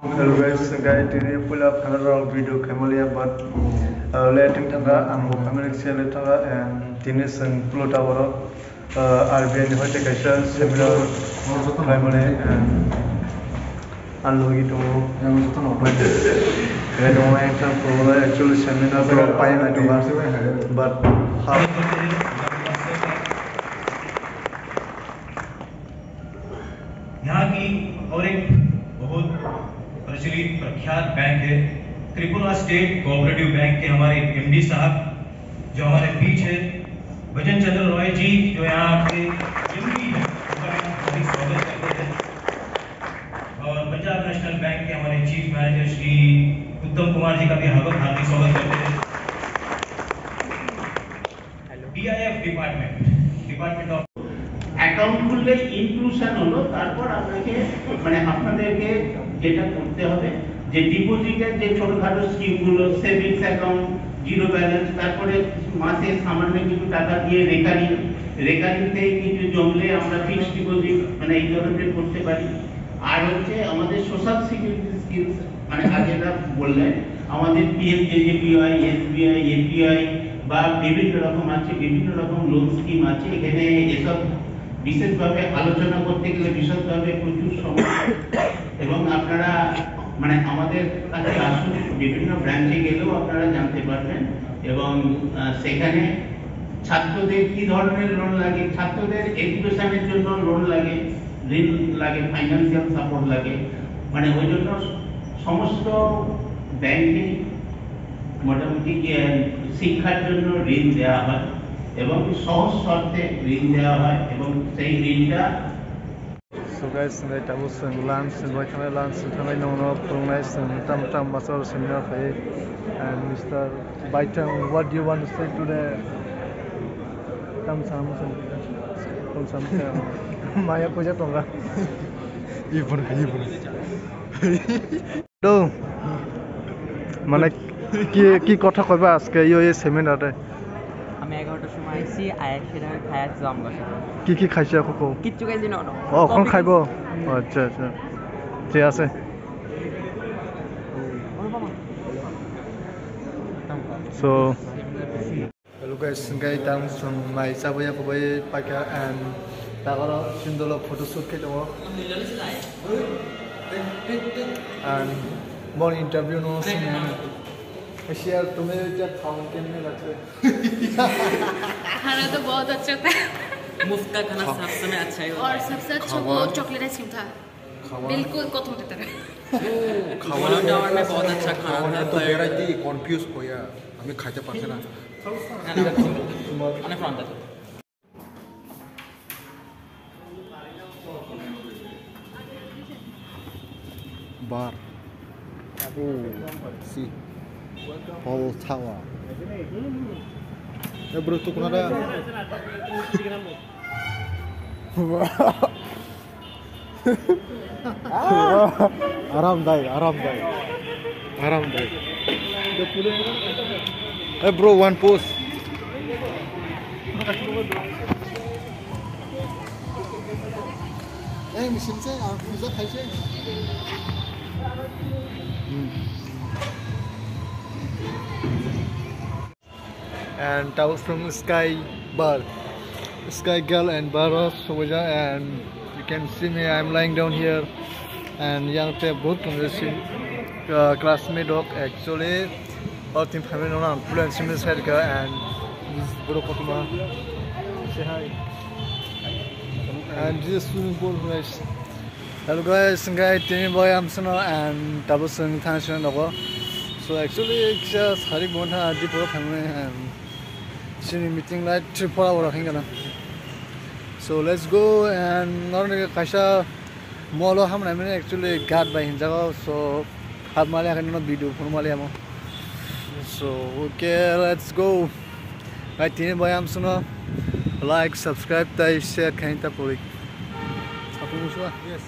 Hello guys, ini pull up another video kembali but letting tangga ang family share tangga and ini seng pull tower RBN di hotel kaisa seminar kembali and anlogi tu yang itu nopo itu yang kan pull actually seminar berapa yang itu but यहाँ की और एक बहुत प्रचलित प्रख्यात bank है Tripura state cooperative bank के हमारे एमडी साहब जो हमारे बीच है भजन चंद्र रॉय जी जो यहाँ के एमडी है उनका स्वागत करते हैं और पंजाब नेशनल बैंक के हमारे चीफ मैनेजर श्री उत्तम कुमार जी का भी हार्दिक स्वागत करते हैं DIF डिपार्टमेंट ऑफ অ্যাকাউন্ট খুললে ইনক্লুশন হলো তারপর আপনাকে মানে আপনাদেরকে যেটা করতে হবে যে ডিপোজিটের যে ছোটখাটো স্কিমগুলো সেভিংস অ্যাকাউন্ট জিরো ব্যালেন্স তারপরে মাসে সামান্য কিছু টাকা দিয়ে রেকারিংতে কিছু জমলে আমরা ফিক্সড ডিপোজিট মানে এই ধরনের করতে পারি আর হচ্ছে আমাদের সোশ্যাল সিকিউরিটি স্কিমস মানে আগেরা বললেন আমাদের পিএমজেজেপিওয়াই এসবিআই এপিআই বা বিভিন্ন রকম আছে বিভিন্ন রকম লোন স্কিম আছে এখানে এসব বিশেষভাবে আলোচনা করতে গেলে বিশদভাবে প্রচুর সময় এবং আপনারা মানে আমাদের কাছে আসুন বিভিন্ন ব্রাঞ্চে গেলেও আপনারা জানতে পারবেন এবং সেখানে ছাত্রদের কি ধরনের লোন লাগে ছাত্রদের এডুকেশনের জন্য লোন লাগে ঋণ লাগে ফাইন্যান্সিয়াল সাপোর্ট লাগে মানে ওই জন্য সমস্ত ব্যাংকে মোটামুটি শিক্ষার জন্য ঋণ দেওয়া হয় এবং সহজ শর্তে ঋণ দেওয়া হয় এবং সেই ঋণটা So guys, today I was lunch and right now lunch tonight no nice tam masal seminar hai and Mr. Baitam, what do you want to say to the tam sam Maya puja tonga ibun to মানে কি কথা কইবা আজকে এই সেমিনারে আমি 11টার সময় আইছি সেটা খায়া জাম গেছে কি খাইছে কো কিচ্ছু খাইছি না কোন খাইব আচ্ছা ঠিক আছে so hello guys ngai tang sung mai sabaya kobai paka and tagaro sindolo photoshoot ke dawo and more interview no share तुम्हें क्या खाऊं कैसे लगता है खाना तो बहुत अच्छा था मुफ्त का खाना सब समय अच्छा है और सबसे अच्छा वो चॉकलेट आइसक्रीम था बिल्कुल कथम की तरह खाना टावर में बहुत अच्छा खाना था तो मेरा जी कंफ्यूज हो गया हमें खाते पाते ना अने फ्रंट था बार सी Whole tower. Ya bro, tuh kuna ada. Aramdai. Hey bro, one post. Mesin saya, bisa kaise. And that was from Sky Girl and Bar Soja, and you can see me, I'm lying down here and young te both classmate dog actually all team family no influence in this head and this bro Fatima say hi and this swimming pool guys. Hello guys, guys tini boy am sono and tabu sung thanshan logo so actually just hari bonha adi bro family and sini meeting like 3-4 hours hingana so let's go and not kaisa molo hamna mane actually guard by hinjago so hab male akan video formally amo so okay let's go I tini boy am suno like subscribe tai share kain ta puri apu muswa yes